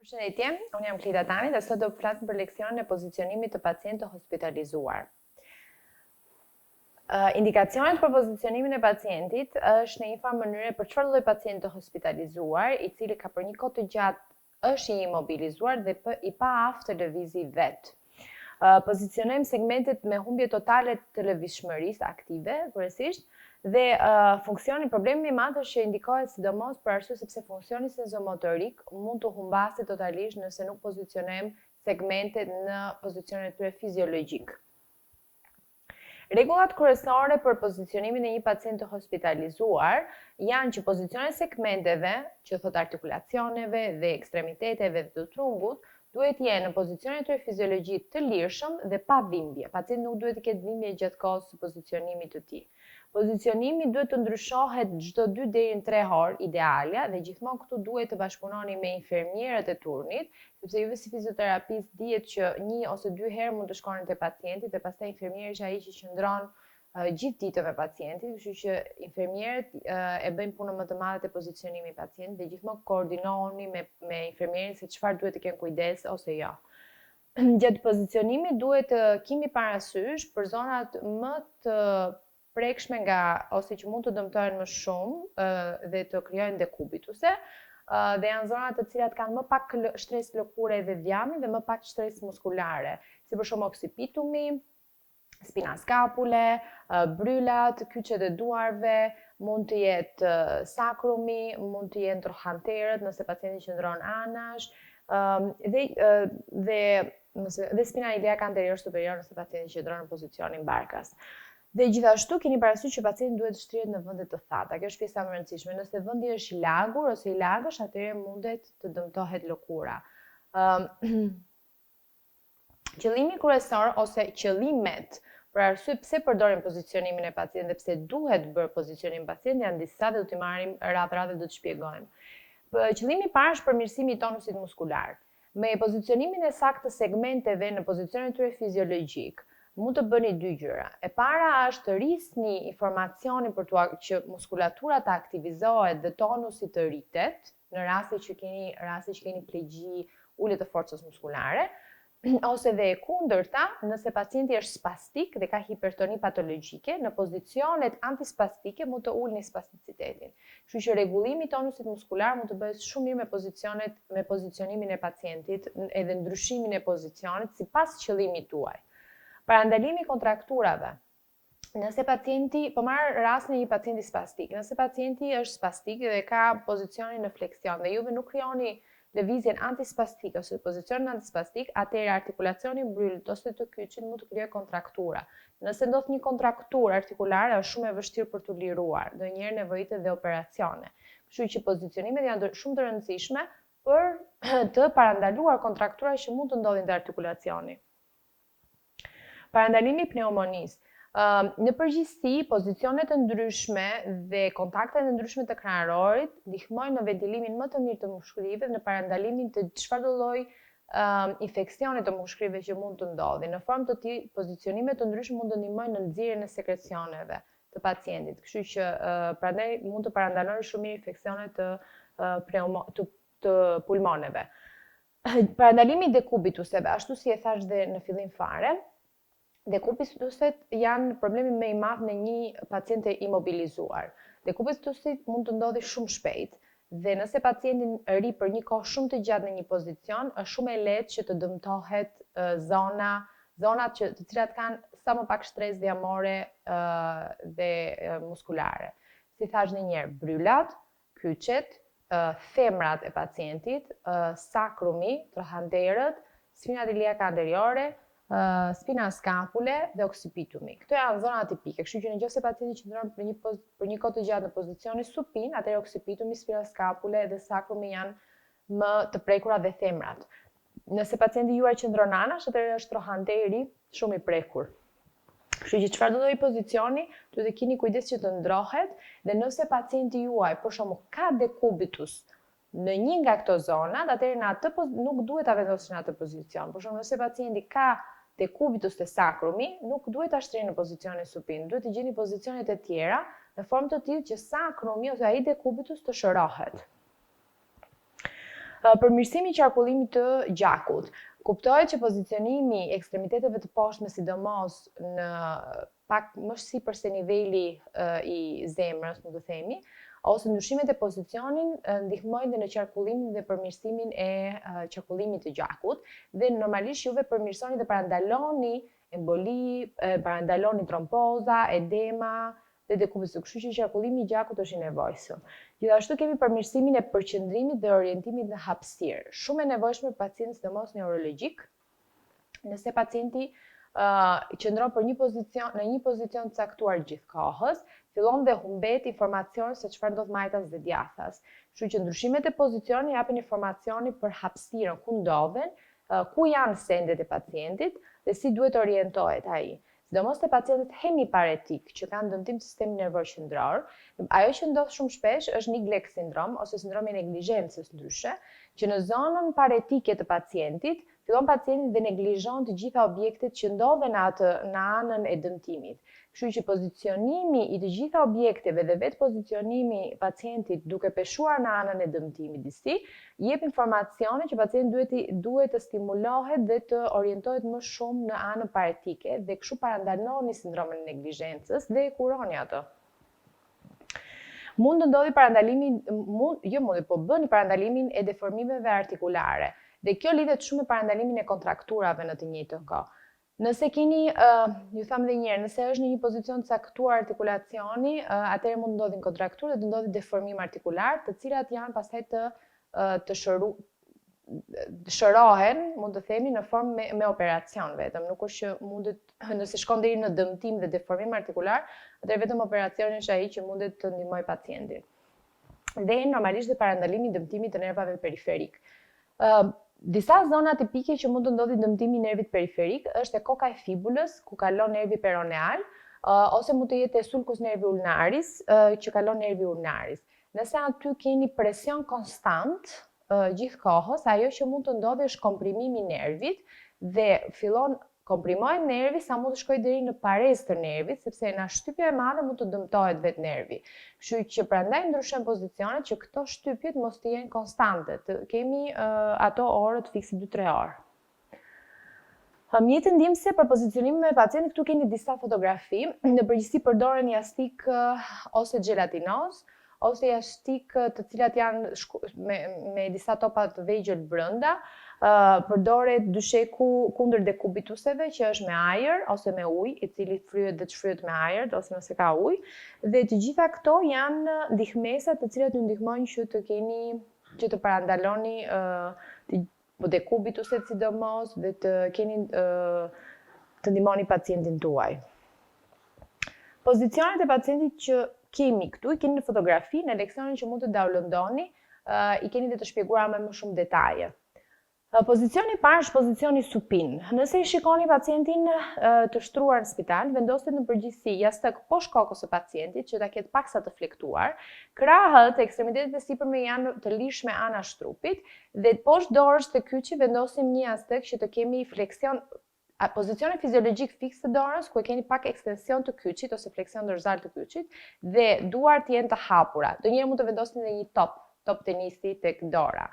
Përshëndetje, unë jam Klita Tani dhe sot do flasim për leksionin e pozicionimit të pacientit hospitalizuar. Indikacionet për pozicionimin e pacientit është në një farë mënyre për çfarë lloj pacienti të hospitalizuar, i cili ka për një kohë të gjatë është i imobilizuar dhe i pa aftë të lëvizë vetë. Pozicionojmë segmentet me humbje totale të lëvizshmërisë aktive, kryesisht, dhe problemi i madh është që indikohet sidomos për arsye sepse funksioni senzomotorik mund të humbaset totalisht nëse nuk pozicionojmë segmentet në pozicionet e tyre fiziologjik. Rregullat kryesore për pozicionimin e një pacienti të hospitalizuar janë që pozicioni i segmenteve, që thot artikulacioneve dhe ekstremiteteve të trungut, duhet jenë në pozicionet e tyre fiziologjik të lirshëm dhe pa dhimbje. Pacienti nuk duhet të ketë dhimbje gjatë kohës së pozicionimit të tij. Pozicionimi duhet të ndryshohet çdo 2 deri në 3 orë ideale dhe gjithmonë këtu duhet të bashkëpunoni me infermierët e turnit, sepse juve si fizioterapist dihet që 1 ose 2 herë mund të shkoni te pacienti dhe pastaj infermieri është ai që qëndron gjithë ditën me pacientin, kështu që infermierët e bëjnë punën më të madhe te pozicionimi i pacientit dhe gjithmonë koordinohuni me infermierin se çfarë duhet të kenë kujdes ose jo. Gjatë pozicionimit duhet të kemi parasysh për zonat më të prekshme ose që mund të dëmtojnë më shumë dhe të krijojnë dekubituse, dhe janë zonat të cilat kanë më pak shtresë lëkure dhe vjami dhe më pak shtresë muskulare, si për shembull oksipitumi, spina scapulae, brylat, kyçet e duarve, mund të jetë sakrumi, mund të jenë trohanterët nëse pacienti qëndron anash, dhe spina iliaque anterior superior nëse pacienti qëndron në pozicionin barkas. Dhe gjithashtu keni parasysh që pacienti duhet të shtrihet në vende të thata. Kjo është pjesa më e rëndësishme. Nëse vendi është i lagur ose i lagësh, atëherë mundet të dëmtohet lëkura. Qëllimi kryesor ose qellimet, për arsye pse përdorim pozicionimin e pacientit dhe pse duhet bërë pozicionim pacientit janë disa dhe do t'i marrim radhë do të shpjegojmë. Qëllimi i parë është përmirësimi i tonusit muskular. Me pozicionimin e saktë të segmenteve në pozicionin e tyre fiziologjik, mund të bëni 2 gjëra. E para është të rrisni informacionin për që muskulatura të aktivizohet dhe tonusi të rritet, në raste që keni plegji, ulje të forcës muskulare, ose dhe e kundërta, nëse pacienti është spastik dhe ka hipertoni patologjike, në pozicionet antispastike mund të ulni spasticitetin. Kështu që rregullimi i tonusit muskular mund të bëhet shumë mirë me pozicionimin e pacientit edhe ndryshimin e pozicionit sipas qëllimit tuaj. Parandalimi i kontrakturave. Nëse pacienti, po marr rastin e një pacienti spastik, nëse pacienti është spastik dhe ka pozicionin në fleksion dhe juve nuk krijoni lëvizjen antispastik ose pozicionin antispastik, atëherë artikulacioni i brylit ose të kyçit mund të krijojë kontraktura. Nëse ndodh një kontrakturë artikulare, është shumë e vështirë për t'u liruar, ndonjëherë nevojitet dhe operacione. Kështu që pozicionimet janë shumë të rëndësishme për të parandaluar kontraktura që mund të ndodhin te artikulacioni. Parandalimi i pneumonisë. Në përgjithësi, pozicionet e ndryshme dhe kontaktet e ndryshme të kranarorit ndihmojnë në ventilimin më të mirë të mushkërive dhe në parandalimin të çfarëdo lloj infeksione të mushkërive që mund të ndodhin. Në formë të tillë, pozicionimet të ndryshme mund të ndihmojnë në nxjerrjen e sekrecioneve të pacientit. Kështu që prandaj mund të parandalojnë shumë mirë infeksionet të pulmoneve. Parandalimi i dekubituseve, ashtu si e thash dhe në fillim fare, dekubituset janë problemi më i madh në një pacient të imobilizuar. Dekubitusit mund të ndodhi shumë shpejt dhe nëse pacienti ri për një kohë shumë të gjatë në një pozicion, është shumë e lehtë që të dëmtohet zonat të cilat kanë sa më pak stres vjamore dhe muskulare. Si thash ndonjëherë, brylat, kyçet, femrat e pacientit, sakrumi, trohanterët, spina iliaque anteriore, spina scapulae dhe oksipitumi. Këto janë zona tipike, kështu që nëse pacienti qëndron për një kohë të gjatë në pozicionin supin, atëherë oksipitumi, spina scapulae dhe sakrumi janë më të prekura dhe femrat. Nëse pacienti juaj qëndron anash, atëherë është trohanteri shumë i prekur. Kështu që çfarëdo lloj pozicioni, duhet të keni kujdes që të ndrohet dhe nëse pacienti juaj për shembull ka dekubitus në një nga këto zonat, atëherë nuk duhet ta vendosni në atë pozicion. Për shembull, nëse pacienti ka dekubitus të sakrumi, nuk duhet ta shtrini në pozicionin supin, duhet të gjeni pozicionet e tjera në formë të tillë që sakrumi ose ai dekubitus të shërohet. Përmirësimi i qarkullimit të gjakut. Kuptohet që pozicionimi i ekstremiteteve të poshtme, sidomos në pak më sipër se niveli i zemrës, mund të themi, ose ndryshimet e pozicionin ndihmojnë dhe në qarkullimin dhe përmirësimin e qarkullimit të gjakut, dhe normalisht juve përmirësoni dhe parandaloni emboli, parandaloni tromboza, edema dhe dekubitës, kështu që qarkullimi i gjakut është i nevojshëm. Gjithashtu kemi përmirësimin e përqendrimit dhe orientimit në hapësirë. Shumë e nevojshme për pacientin sidomos neurologjik, nëse pacienti qëndron në një pozicion të caktuar gjithkohës, fillon dhe humbet informacion se çfarë ndodh majtas dhe djathtas. Kështu që ndryshimet e pozicionit japin informacioni për hapësirën, ku ndodhen, ku janë sendet e pacientit dhe si duhet orientohet ai. Sidomos te pacientët hemiparetik që kanë dëmtim të sistemit nervor qendror, ajo që ndodh shumë shpesh është neglect sindrom ose sindromi i neglizhencës ndryshe, që në zonën paretike të pacientit fillon pacienti dhe neglizhon të gjitha objektet që ndodhen në anën e dëmtimit. Kështu që pozicionimi i të gjitha objekteve dhe vetë pozicionimi i pacientit duke peshuar në anën e dëmtimit disi, jep informacione që pacienti duhet të stimulohet dhe të orientohet më shumë në anën paretike dhe kështu parandaloni sindromin e neglizhencës dhe e kuroni atë. Mund të ndodhi bëni parandalimin e deformimeve artikulare. Dhe kjo lidhet shumë me parandalimin e kontrakturave në të njëjtën kohë. Nëse keni, ju tham edhe një herë, nëse është në një pozicion të caktuar artikulacioni, atëherë mund të ndodhin kontrakturë dhe të ndodhi deformim artikular, të cilat janë pastaj të shërohen, mund të themi, në formë me operacion vetëm. Nuk është që mundet, nëse shkon deri në dëmtim dhe deformim artikular, atëherë vetëm operacioni është ai që mundet të ndihmojë pacientin. Dhe normalisht dhe parandalimi i dëmtimit të nervave periferik. Disa zona tipike që mund të ndodhi dëmtimi i nervit periferik është e koka e fibulës, ku kalon nervi peroneal, ose mund të jetë e sulcus nervi ulnaris, që kalon nervi ulnaris. Nëse aty keni presion konstant gjithkohës, ajo që mund të ndodhi është komprimimi i nervit dhe fillon komprimohet nervi sa mund të shkojë deri në parezë të nervit, sepse në shtypje e madhe mund të dëmtohet vetë nervi. Kështu që prandaj ndryshojnë pozicionet që këto shtypjet mos të jenë konstante. Kemi ato orët fikse 2-3 orë. Mjetet ndihmëse për pozicionimin me pacientin, këtu keni disa fotografi. Në përgjithësi përdoren jastik ose gjelatinoz, ose jastik të cilat janë me disa topa të vegjël brenda. Përdoret dysheku kundër dekubituseve që është me ajër ose me ujë, i cili fryhet dhe çfryhet me ajër ose nëse ka ujë, dhe të gjitha këto janë ndihmesa të cilat ju ndihmojnë që të parandaloni dekubituset sidomos dhe të ndihmoni pacientin tuaj. Pozicionet e pacientit që kemi këtu, i keni në fotografi, në leksionin që mund të downloadoni, i keni dhe të shpjeguar me më shumë detaje. Pozicioni i parë është pozicioni supin. Nëse i shikoni pacientin të shtruar në spital, vendoset në përgjithësi jastëk poshtë kokës së pacientit që ta ketë paksa të flektuar, krahët e ekstremitetet e sipërme janë të lishme anash trupit dhe poshtë dorës të kyçit vendosim një jastëk që të kemi fleksion, pozicioni fiziologjik fiks të dorës, ku e keni pak ekstension të kyçit ose fleksion dorsal të kyçit dhe duart jenë të hapura. Donjëherë mund të vendosim edhe një top tenisi tek dora.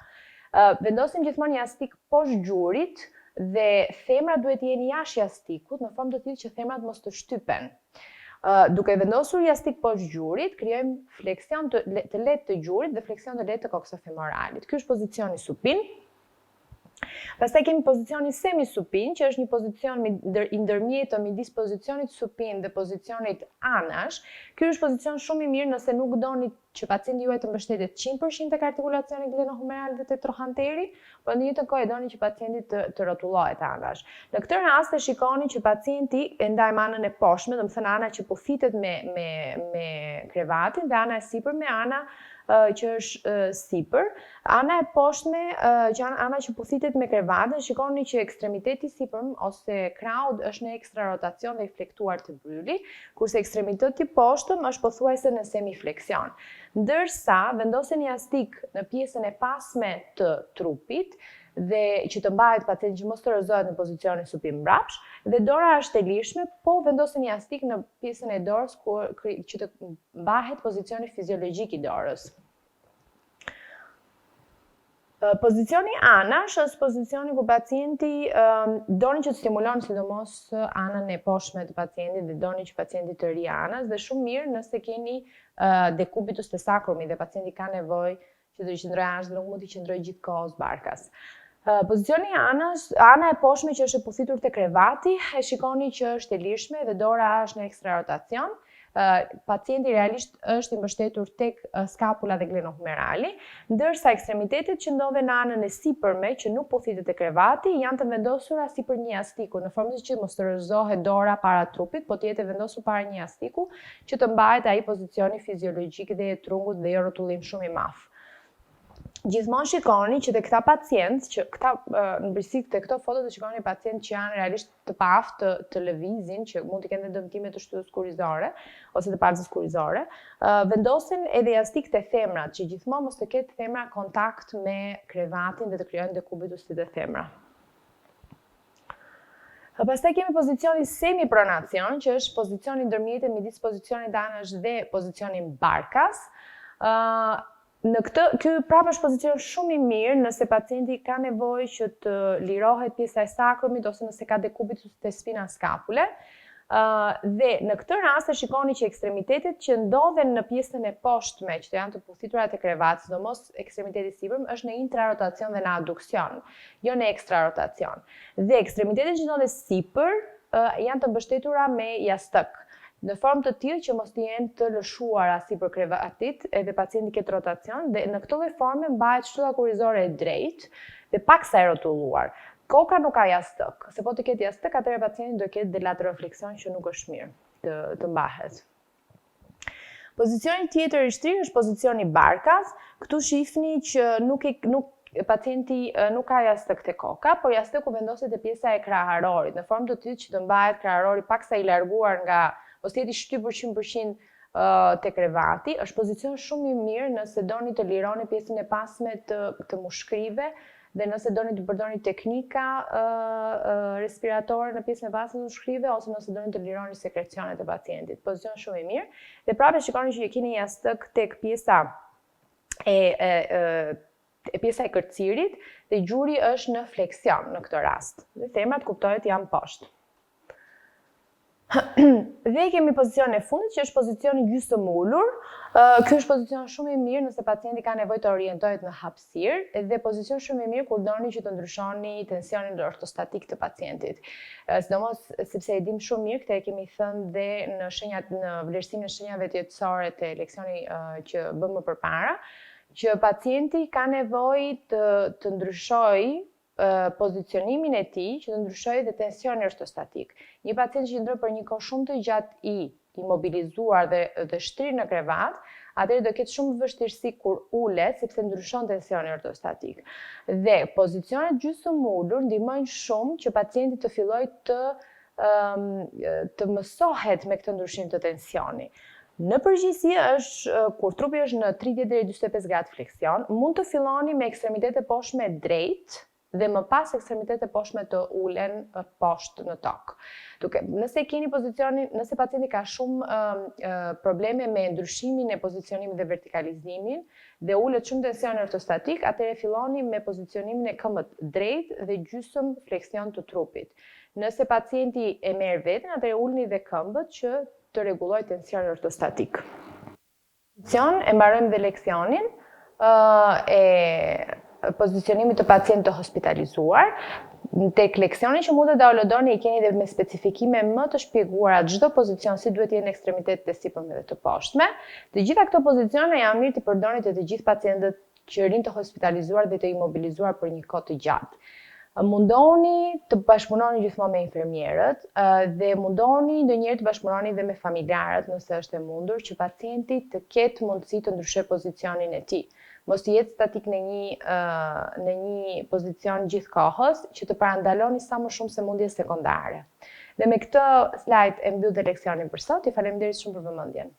Vendosim gjithmonë jastik poshtë gjurit dhe themrat duhet të jenë jashtë jastikut në formë të tillë që themrat mos të shtypen. Duke vendosur jastik poshtë gjurit, krijojmë fleksion të lehtë të gjurit dhe fleksion të lehtë të koksofemoralit. Ky është pozicioni supin. Pastaj kemi pozicionin semisupin, që është një pozicion i ndërmjetëm midis pozicionit supin dhe pozicionit anash. Ky është pozicion shumë i mirë nëse nuk doni që pacienti juaj të mbështetet 100% tek artikulacioni glenohumeral dhe tek trohanteri, por në të njëjtën kohë doni që pacienti të rrotullohet anash. Në këtë rast e shikoni që pacienti e ndajmë anën e poshtme, domethënë ana që pufitet me krevatin dhe ana e sipërme ana që është sipër. Ana e poshtme, ana që pufitet me krevatin, shikoni që ekstremiteti sipërm ose krahu është në ekstra rotacion dhe i flektuar të bryli, kurse ekstremiteti poshtëm është pothuajse në semifleksion. Ndërsa vendoseni jastik në pjesën e pasme të trupit dhe që të mbahet pacienti që mos të rrëzohet në pozicionin supin mbrapsh, dhe dora është e lirshme, po vendoseni jastik në pjesën e dorës që të mbahet pozicioni fiziologjik i dorës. Pozicioni anash është pozicioni ku pacienti doni që të stimulon sidomos anën e poshtme të pacientit dhe doni që pacienti të ri anës dhe shumë mirë nëse keni decubitus të sakrumi dhe pacienti ka nevojë që të qëndrojë anësh dhe nuk mund të qëndrojë gjithkohës barkas. Pozicioni anës, ana e poshtme që është e pufitur te krevati, e shikoni që është e lirshme dhe dora është në ekstra rotacion. Pacienti realisht është i mbështetur tek skapula dhe glenohumerali, ndërsa ekstremitetet që ndodhen në anën e sipërme që nuk pufitet te krevati janë të vendosura sipër një jastiku, në formë që mos të rrëzohet dora para trupit, po të jetë vendosur para një jastiku që të mbahet ai pozicioni fiziologjik dhe i trungut dhe jo rrotullim shumë i madh. Gjithmonë shikoni që te këta pacientë, që këta në përgjithësi te këto foto të shikoni pacientë që janë realisht të paaftë të lëvizin, që mund të kenë dëmtime të shtyllës kurizore ose të palcës kurizore, vendosen edhe jastik te femrat, që gjithmonë mos të ketë femra kontakt me krevatin dhe të krijojnë dekubitus te femra. Pastaj kemi pozicionin semipronacion, që është pozicioni ndërmjetët midis pozicionit anash dhe pozicionin barkas. Ky prapë është pozicion shumë i mirë nëse pacienti ka nevojë që të lirohet pjesa e sakrumit ose nëse ka dekubitus te spina scapulae. Dhe në këtë rast e shikoni që ekstremitetet që ndodhen në pjesën e poshtme, që janë të pufitura te krevati, sidomos ekstremiteti i sipërm, është në intrarotacion dhe në adduksion, jo në ekstrarotacion. Dhe ekstremitetet që ndodhen sipër janë të mbështetura me jastëk, në formë të tillë që mos të jenë të lëshuara sipër krevatit, edhe pacienti ketë rotacion dhe në këtë lloj forme mbahet shtylla kurizore e drejtë dhe paksa e rrotulluar. Koka nuk ka jastëk, se po të ketë jastëk, atëherë pacienti do ketë delaterofleksion që nuk është mirë të mbahet. Pozicioni tjetër i shtrirë është pozicioni barkas. Këtu shihni që pacienti nuk ka jastëk te koka, por jastëku vendoset te pjesa e kraharorit, në formë të tillë që të mbahet kraharori paksa i larguar nga ose jeti shtypur 100% te krevati. Është pozicion shumë i mirë nëse doni të lironi pjesën e pasme të mushkrive dhe nëse doni të përdorni teknika respiratore në pjesën e pasme të mushkrive ose nëse doni të lironi sekrecionet e pacientit. Pozicion shumë i mirë. Dhe prapë shikoni që keni jastëk tek pjesa pjesa e kërcirit dhe gjuri është në fleksion në këtë rast. Dhe femrat kuptohet janë poshtë. Dhe kemi pozicionin e fundit që është pozicioni gjysmë ulur. Ky është pozicion shumë i mirë nëse pacienti ka nevojë të orientohet në hapësirë dhe pozicion shumë i mirë kur doni që të ndryshoni tensionin ortostatik të pacientit. Sidomos sepse e dim shumë mirë, këtë e kemi thënë dhe në vlerësimin e shenjave jetësore të leksioni që bëmë përpara, që pacienti ka nevojë të ndryshojë pozicionimin e tij, që të ndryshojë dhe tensioni ortostatik. Një pacient që qëndron për një kohë shumë të gjatë i imobilizuar dhe shtrirë në krevat, atëherë do ketë shumë vështirësi kur ulet, sepse ndryshon tensioni ortostatik. Dhe pozicionet gjysmë ulur ndihmojnë shumë që pacienti të fillojë të mësohet me këtë ndryshim të tensioni. Në përgjithësi është kur trupi është në 30 deri 45 gradë fleksion, mund të filloni me ekstremitete poshtme drejt dhe më pas ekstremitete poshtme të ulen poshtë në tokë. Nëse keni pozicionin, nëse pacienti ka shumë probleme me ndryshimin e pozicionimit dhe vertikalizimin dhe ulet shumë tension ortostatik, atëherë filloni me pozicionimin e këmbët drejt dhe gjysmë fleksion të trupit. Nëse pacienti e merr veten, atëherë ulni dhe këmbët që të rregullojë tensionin ortostatik. E mbarojmë dhe leksionin pozicionimit të pacientit të hospitalizuar. Tek leksioni që mund të downloadoni i keni dhe me specifikime më të shpjeguara çdo pozicion si duhet jenë ekstremitetet e sipërme dhe të poshtme. Të gjitha këto pozicione janë mirë të përdorni te të gjithë pacientët që rinë të hospitalizuar dhe të imobilizuar për një kohë të gjatë. Mundoni të bashkëpunoni gjithmonë me infermierët dhe mundoni ndonjëherë të bashkëpunoni dhe me familjarët nëse është e mundur që pacienti të ketë mundësi të ndryshojë pozicionin e tij. Mos të jetë statik në një pozicion gjithkohës që të parandaloni sa më shumë sëmundje sekondare. Dhe me këtë slajd e mbyll dhe leksionin për sot. Ju faleminderit shumë për vëmendjen.